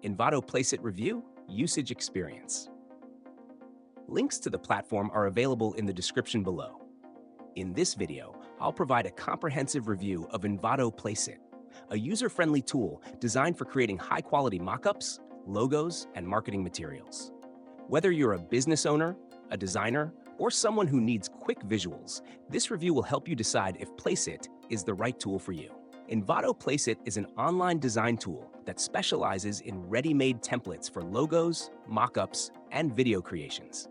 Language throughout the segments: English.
Envato Placeit Review, Usage Experience. Links to the platform are available in the description below. In this video, I'll provide a comprehensive review of Envato Placeit, a user-friendly tool designed for creating high-quality mockups, logos, and marketing materials. Whether you're a business owner, a designer, or someone who needs quick visuals, this review will help you decide if Placeit is the right tool for you. Envato Placeit is an online design tool that specializes in ready-made templates for logos, mockups, and video creations.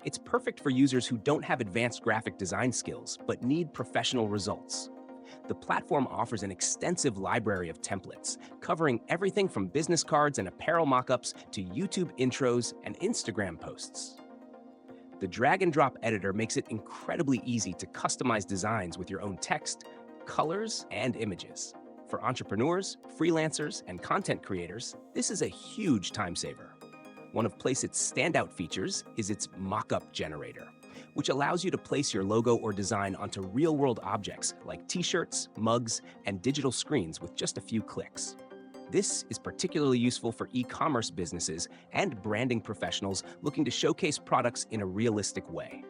It's perfect for users who don't have advanced graphic design skills but need professional results. The platform offers an extensive library of templates, covering everything from business cards and apparel mockups to YouTube intros and Instagram posts. The drag-and-drop editor makes it incredibly easy to customize designs with your own text, colors, and images. For entrepreneurs, freelancers, and content creators, this is a huge time saver. One of Placeit's standout features is its mockup generator, which allows you to place your logo or design onto real-world objects like t-shirts, mugs, and digital screens with just a few clicks. This is particularly useful for e-commerce businesses and branding professionals looking to showcase products in a realistic way.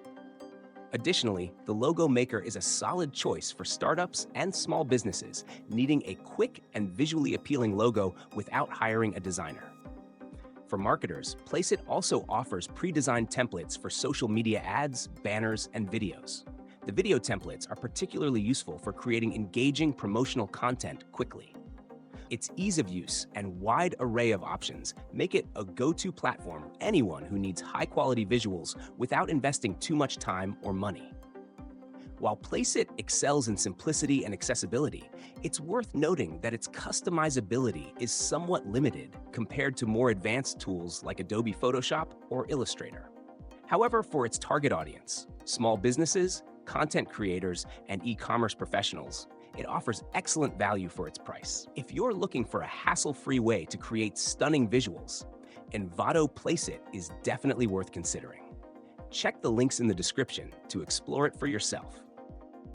Additionally, the Logo Maker is a solid choice for startups and small businesses needing a quick and visually appealing logo without hiring a designer. For marketers, Placeit also offers pre-designed templates for social media ads, banners, and videos. The video templates are particularly useful for creating engaging promotional content quickly. Its ease of use and wide array of options make it a go-to platform for anyone who needs high-quality visuals without investing too much time or money. While Placeit excels in simplicity and accessibility, it's worth noting that its customizability is somewhat limited compared to more advanced tools like Adobe Photoshop or Illustrator. However, for its target audience, small businesses, content creators, and e-commerce professionals, it offers excellent value for its price. If you're looking for a hassle-free way to create stunning visuals, Envato Placeit is definitely worth considering. Check the links in the description to explore it for yourself.